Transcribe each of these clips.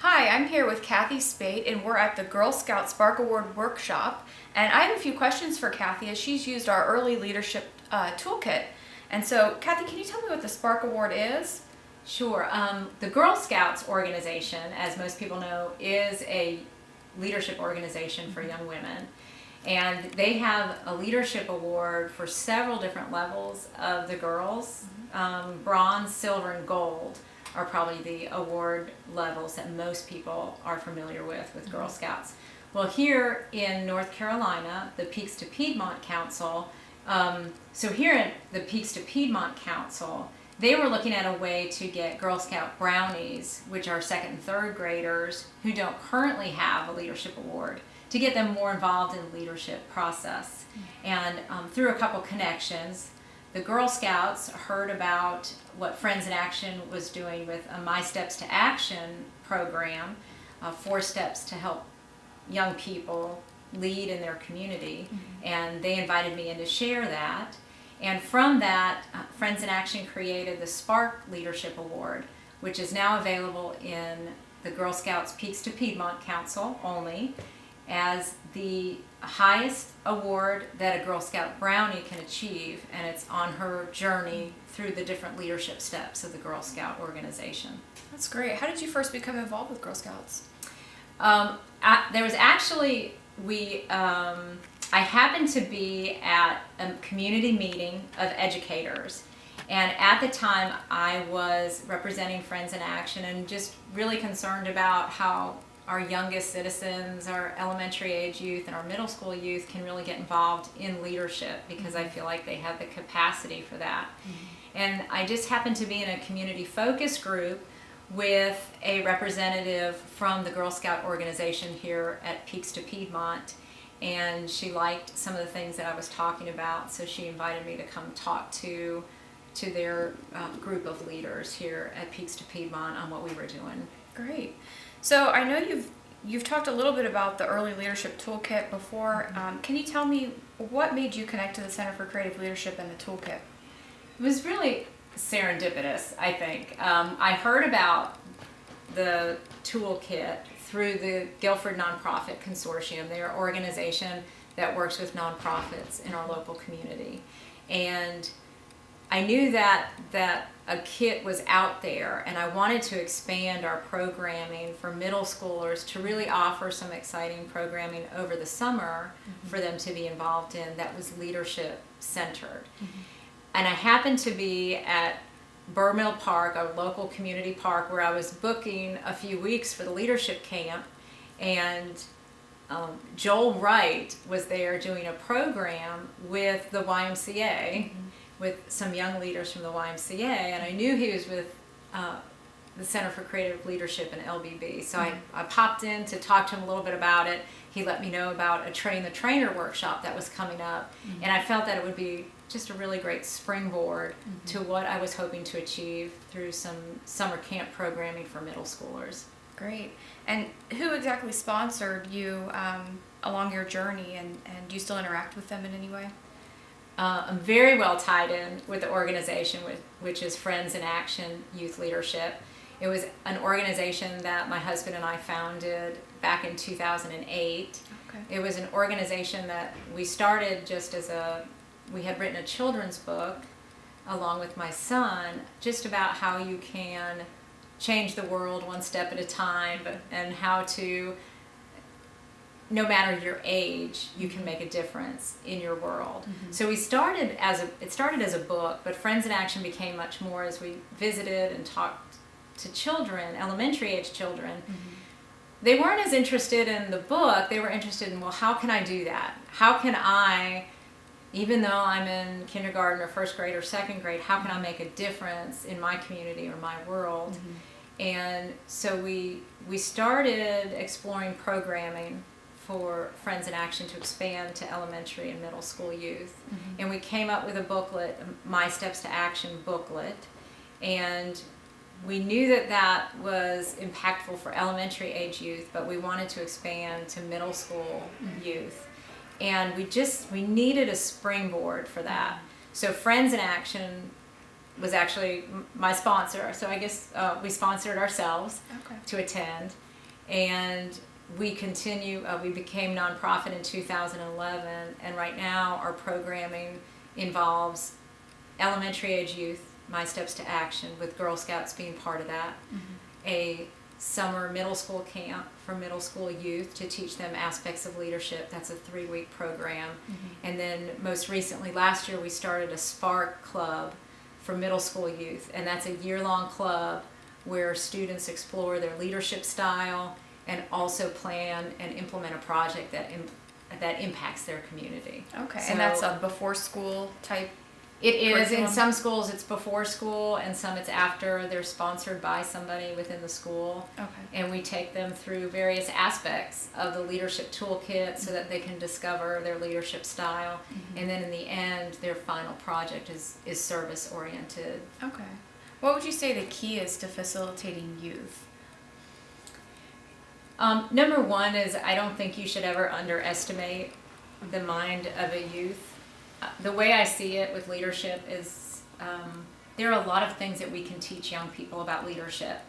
Hi, I'm here with Kathy Speight, and we're at the Girl Scout Spark Award Workshop. And I have a few questions for Kathy as she's used our early leadership toolkit. And so, Kathy, can you tell me what the Spark Award is? Sure. The Girl Scouts organization, as most people know, is a leadership organization for young women. And they have a leadership award for several different levels of the girls. Bronze, silver, and gold are probably the award levels that most people are familiar with Girl Scouts. Well, here in North Carolina, the Peaks to Piedmont Council, so here at the Peaks to Piedmont Council, they were looking at a way to get Girl Scout brownies, which are second and third graders who don't currently have a leadership award, to get them more involved in the leadership process. And through a couple connections, the Girl Scouts heard about what Friends in Action was doing with a My Steps to Action program, 4 steps to help young people lead in their community, and they invited me in to share that. And from that, Friends in Action created the Spark Leadership Award, which is now available in the Girl Scouts Peaks to Piedmont Council only, as the highest award that a Girl Scout brownie can achieve, and it's on her journey through the different leadership steps of the Girl Scout organization. That's great. How did you first become involved with Girl Scouts? There was actually, I happened to be at a community meeting of educators, and at the time I was representing Friends in Action and just really concerned about how our youngest citizens, our elementary age youth and our middle school youth can really get involved in leadership, because I feel like they have the capacity for that. And I just happened to be in a community focus group with a representative from the Girl Scout organization here at Peaks to Piedmont, and she liked some of the things that I was talking about, so she invited me to come talk to their group of leaders here at Peaks to Piedmont on what we were doing. Great. So I know you've talked a little bit about the early leadership toolkit before. Can you tell me what made you connect to the Center for Creative Leadership and the toolkit? It was really serendipitous, I think. I heard about the toolkit through the Guilford Nonprofit Consortium. They're an organization that works with nonprofits in our local community. And I knew that a kit was out there, and I wanted to expand our programming for middle schoolers to really offer some exciting programming over the summer for them to be involved in that was leadership centered. And I happened to be at Burr Mill Park, a local community park, where I was booking a few weeks for the leadership camp, and Joel Wright was there doing a program with the YMCA, with some young leaders from the YMCA, and I knew he was with the Center for Creative Leadership and LBB. So I popped in to talk to him a little bit about it. He let me know about a Train the Trainer workshop that was coming up, and I felt that it would be just a really great springboard to what I was hoping to achieve through some summer camp programming for middle schoolers. Great. And who exactly sponsored you along your journey, and do you still interact with them in any way? I'm very well tied in with the organization, which is Friends in Action Youth Leadership. It was an organization that my husband and I founded back in 2008. Okay. It was an organization that we started just we had written a children's book along with my son, just about how you can change the world one step at a time, and how to, no matter your age, you can make a difference in your world. So it started as a book, but Friends in Action became much more as we visited and talked to children, elementary age children. They weren't as interested in the book, they were interested in, well, how can I do that? How can I, even though I'm in kindergarten or first grade or second grade, how can I make a difference in my community or my world? And so we started exploring programming for Friends in Action to expand to elementary and middle school youth. And we came up with a booklet, a My Steps to Action booklet, and we knew that was impactful for elementary age youth, but we wanted to expand to middle school youth. And we needed a springboard for that. So Friends in Action was actually my sponsor. So I guess we sponsored ourselves to attend. And we continue, we became nonprofit in 2011, and right now our programming involves elementary age youth, My Steps to Action, with Girl Scouts being part of that, a summer middle school camp for middle school youth to teach them aspects of leadership. That's a 3-week program. And then most recently, last year, we started a Spark Club for middle school youth, and that's a year-long club where students explore their leadership style and also plan and implement a project that impacts their community. Okay, So and that's a before school type. it is. curriculum? In some schools it's before school, and some it's after. They're sponsored by somebody within the school. Okay. And we take them through various aspects of the leadership toolkit so that they can discover their leadership style. And then in the end, their final project is service oriented. Okay. What would you say the key is to facilitating youth? Number one is, I don't think you should ever underestimate the mind of a youth. The way I see it with leadership is there are a lot of things that we can teach young people about leadership.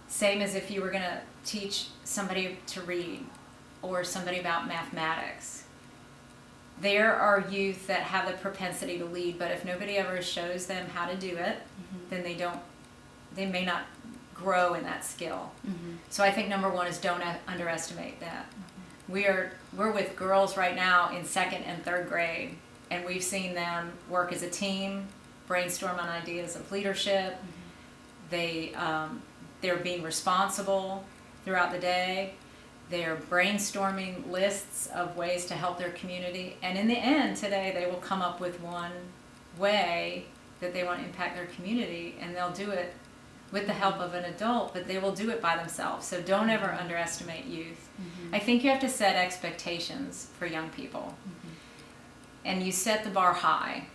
Same as if you were going to teach somebody to read or somebody about mathematics. There are youth that have the propensity to lead, but if nobody ever shows them how to do it, then they may not grow in that skill. So I think number one is don't underestimate that. We're with girls right now in 2nd and 3rd grade, and we've seen them work as a team, brainstorm on ideas of leadership. They're being responsible throughout the day. They're brainstorming lists of ways to help their community, and in the end today they will come up with one way that they want to impact their community, and they'll do it with the help of an adult, but they will do it by themselves. So don't ever underestimate youth. I think you have to set expectations for young people. And you set the bar high.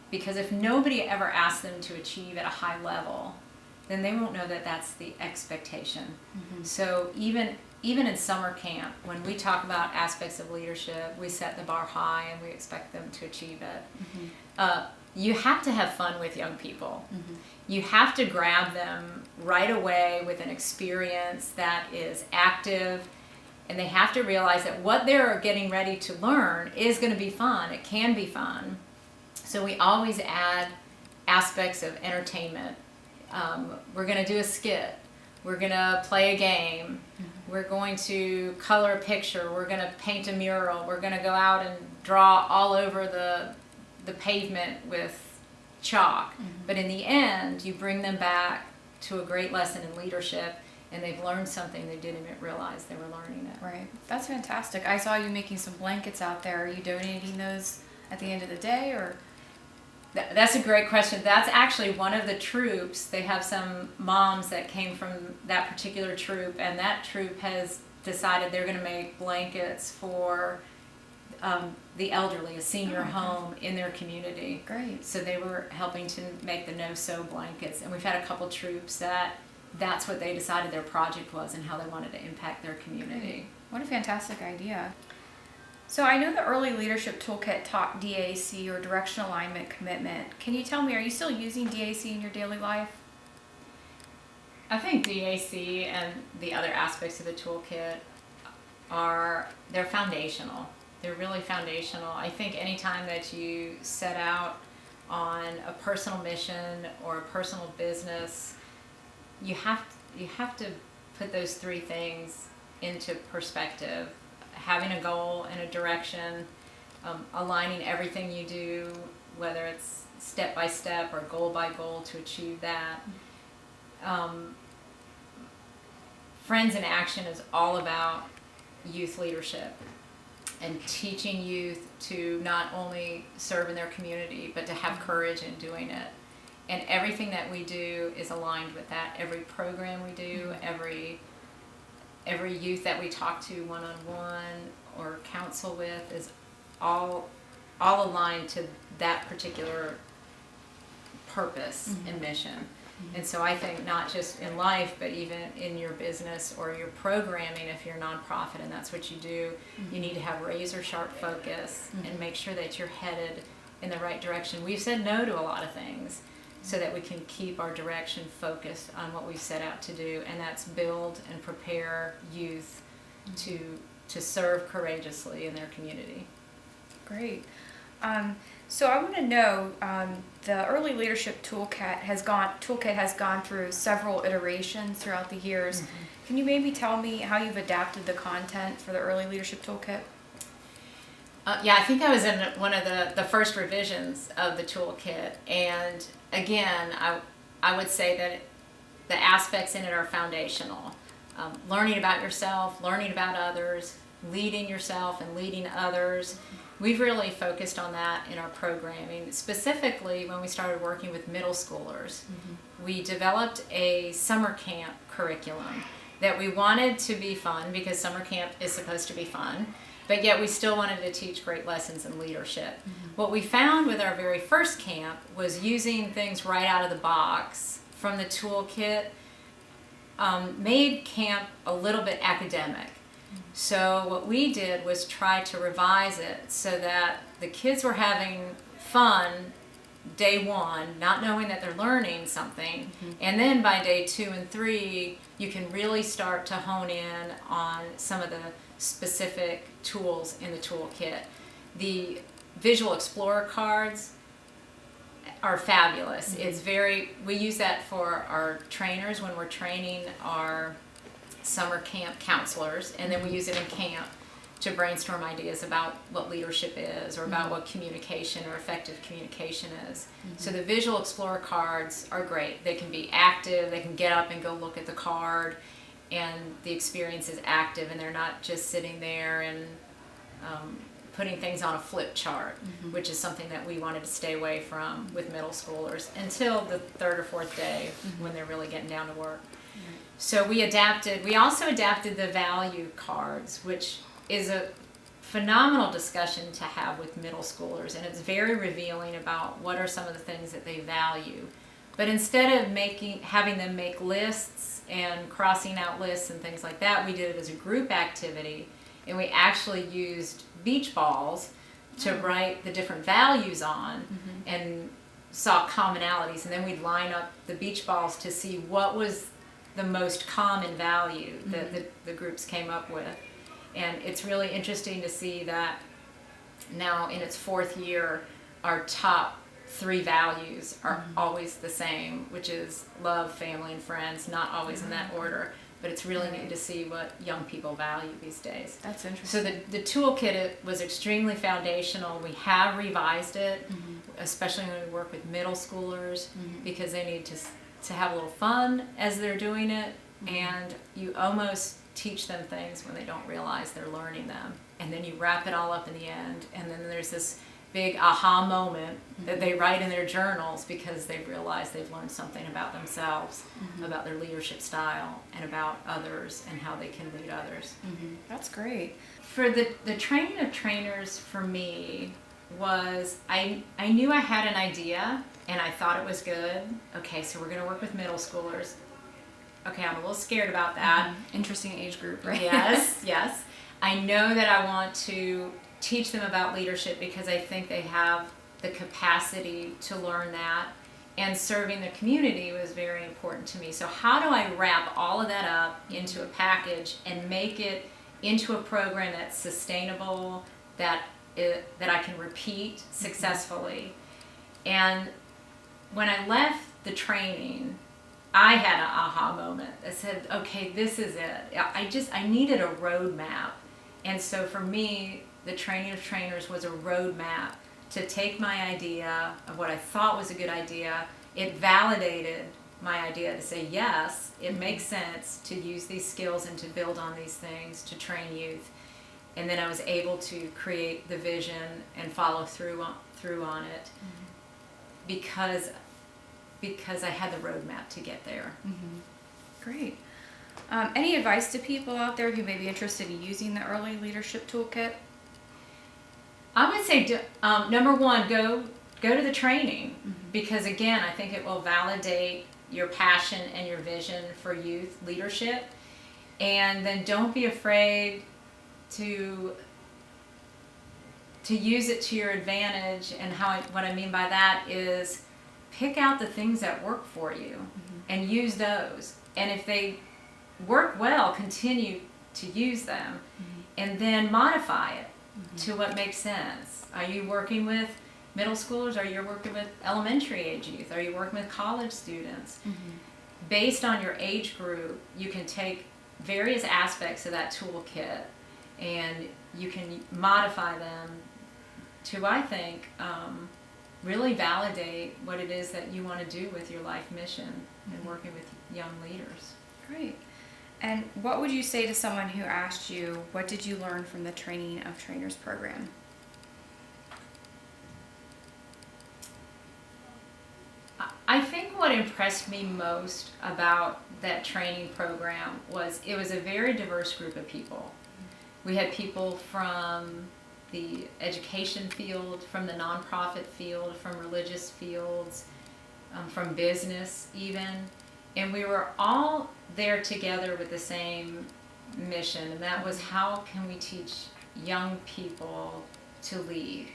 Because if nobody ever asks them to achieve at a high level, then they won't know that that's the expectation. So even in summer camp, when we talk about aspects of leadership, we set the bar high and we expect them to achieve it. You have to have fun with young people. You have to grab them right away with an experience that is active, and they have to realize that what they're getting ready to learn is going to be fun. It can be fun. So we always add aspects of entertainment. We're going to do a skit. We're going to play a game. We're going to color a picture. We're going to paint a mural. We're going to go out and draw all over the pavement with chalk. But in the end, you bring them back to a great lesson in leadership, and they've learned something they didn't even realize they were learning it. Right. That's fantastic. I saw you making some blankets out there. Are you donating those at the end of the day, or? That's a great question. That's actually one of the troops. They have some moms that came from that particular troop, and that troop has decided they're going to make blankets for the elderly, a senior home in their community. Great. So they were helping to make the no-sew blankets, and we've had a couple troops that's what they decided their project was and how they wanted to impact their community. Great. What a fantastic idea. So I know the Early Leadership Toolkit taught DAC, or Direction Alignment Commitment. Can you tell me, are you still using DAC in your daily life? I think DAC and the other aspects of the toolkit they're foundational. They're really foundational. I think anytime that you set out on a personal mission or a personal business, you have to put those 3 things into perspective. Having a goal and a direction, aligning everything you do, whether it's step by step or goal by goal to achieve that. Friends in Action is all about youth leadership and teaching youth to not only serve in their community, but to have courage in doing it. And everything that we do is aligned with that. Every program we do, every youth that we talk to one-on-one or counsel with is all aligned to that particular purpose and mission. And so I think not just in life, but even in your business or your programming, if you're a nonprofit and that's what you do, you need to have razor sharp focus and make sure that you're headed in the right direction. We've said no to a lot of things. so that we can keep our direction focused on what we set out to do, and that's build and prepare youth to serve courageously in their community. Great. So I want to know, the Early Leadership Toolkit has gone through several iterations throughout the years. Can you maybe tell me how you've adapted the content for the Early Leadership Toolkit? Yeah, I think I was in one of the first revisions of the toolkit, and again, I would say that the aspects in it are foundational. Learning about yourself, learning about others, leading yourself and leading others. We've really focused on that in our programming. Specifically, when we started working with middle schoolers, we developed a summer camp curriculum that we wanted to be fun, because summer camp is supposed to be fun, but yet we still wanted to teach great lessons in leadership. What we found with our very first camp was using things right out of the box from the toolkit made camp a little bit academic. So what we did was try to revise it so that the kids were having fun day one, not knowing that they're learning something, and then by day 2 and 3 you can really start to hone in on some of the specific tools in the toolkit. The visual explorer cards are fabulous. We use that for our trainers when we're training our summer camp counselors, and then we use it in camp to brainstorm ideas about what leadership is, or about what communication or effective communication is. So the visual explorer cards are great. They can be active, they can get up and go look at the card, and the experience is active, and they're not just sitting there and putting things on a flip chart, which is something that we wanted to stay away from with middle schoolers until the 3rd or 4th day when they're really getting down to work. So we also adapted the value cards, which is a phenomenal discussion to have with middle schoolers, and it's very revealing about what are some of the things that they value. But instead of having them make lists and crossing out lists and things like that, we did it as a group activity, and we actually used beach balls to write the different values on, and saw commonalities, and then we'd line up the beach balls to see what was the most common value that the groups came up with. And it's really interesting to see that now in its 4th year, our top 3 values are always the same, which is love, family, and friends, not always in that order, but it's really neat to see what young people value these days. That's interesting. So the toolkit was extremely foundational. We have revised it, especially when we work with middle schoolers, because they need to have a little fun as they're doing it, and you almost teach them things when they don't realize they're learning them, and then you wrap it all up in the end, and then there's this big aha moment that they write in their journals because they realize they've learned something about themselves, about their leadership style, and about others and how they can lead others. That's great. For the training of trainers, for me, was I knew I had an idea and I thought it was good. Okay, so we're going to work with middle schoolers. Okay, I'm a little scared about that. Interesting age group, right? Yes. I know that I want to teach them about leadership because I think they have the capacity to learn that, and serving the community was very important to me. So how do I wrap all of that up into a package and make it into a program that's sustainable, that I can repeat successfully? And when I left the training, I had an aha moment. I said, okay, this is it. I needed a roadmap. And so for me, the training of trainers was a roadmap to take my idea of what I thought was a good idea. It validated my idea to say, yes, it makes sense to use these skills and to build on these things to train youth. And then I was able to create the vision and follow through on it because I had the roadmap to get there. Great. Any advice to people out there who may be interested in using the Early Leadership Toolkit? I would say, number one, go to the training, because again, I think it will validate your passion and your vision for youth leadership. And then don't be afraid to use it to your advantage. And what I mean by that is pick out the things that work for you and use those. And if they work well, continue to use them and then modify it to what makes sense. Are you working with middle schoolers? Are you working with elementary age youth? Are you working with college students? Based on your age group, you can take various aspects of that toolkit and you can modify them to, I think, really validate what it is that you want to do with your life mission and working with young leaders. Great. And what would you say to someone who asked you, what did you learn from the Training of Trainers program? I think what impressed me most about that training program was it was a very diverse group of people. We had people from the education field, from the nonprofit field, from religious fields, from business even, and we were all there together with the same mission, and that was how can we teach young people to lead.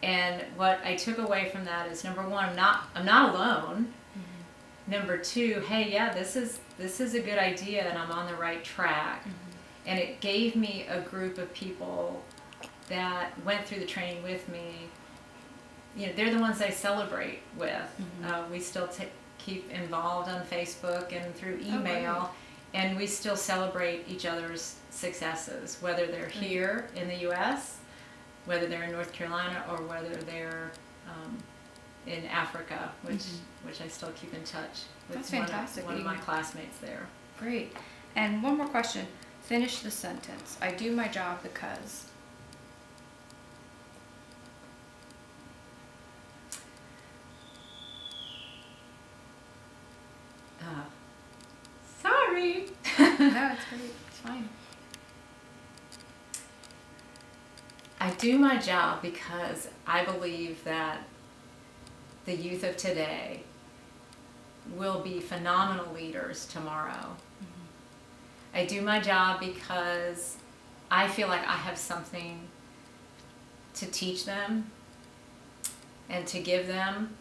And what I took away from that is, number one, I'm not alone. Number two, hey, yeah, this is a good idea and I'm on the right track. And it gave me a group of people that went through the training with me. You know, they're the ones I celebrate with. We still keep involved on Facebook and through email, and we still celebrate each other's successes, whether they're here in the U.S., whether they're in North Carolina, or whether they're in Africa, which I still keep in touch with. That's fantastic. One of my classmates there. Great. And one more question. Finish the sentence. I do my job because. Sorry. No, it's great. It's fine. I do my job because I believe that the youth of today will be phenomenal leaders tomorrow. I do my job because I feel like I have something to teach them and to give them.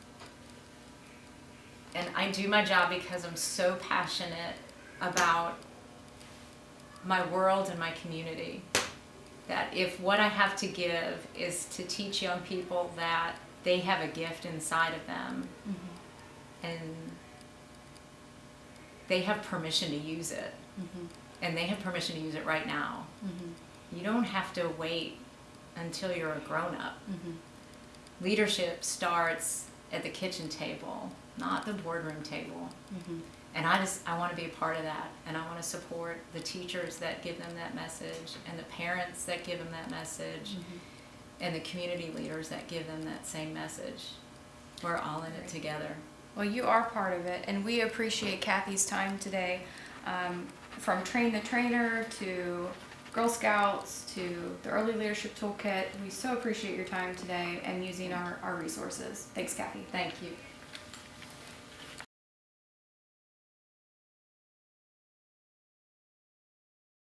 And I do my job because I'm so passionate about my world and my community. That if what I have to give is to teach young people that they have a gift inside of them and they have permission to use it, and they have permission to use it right now. You don't have to wait until you're a grown-up. Leadership starts at the kitchen table, not the boardroom table. And I want to be a part of that, and I want to support the teachers that give them that message, and the parents that give them that message, and the community leaders that give them that same message. We're all in it together. Well, you are part of it, and we appreciate Kathy's time today. From Train the Trainer to Girl Scouts to the Early Leadership Toolkit, we so appreciate your time today and using our resources. Thanks, Kathy. Thank you.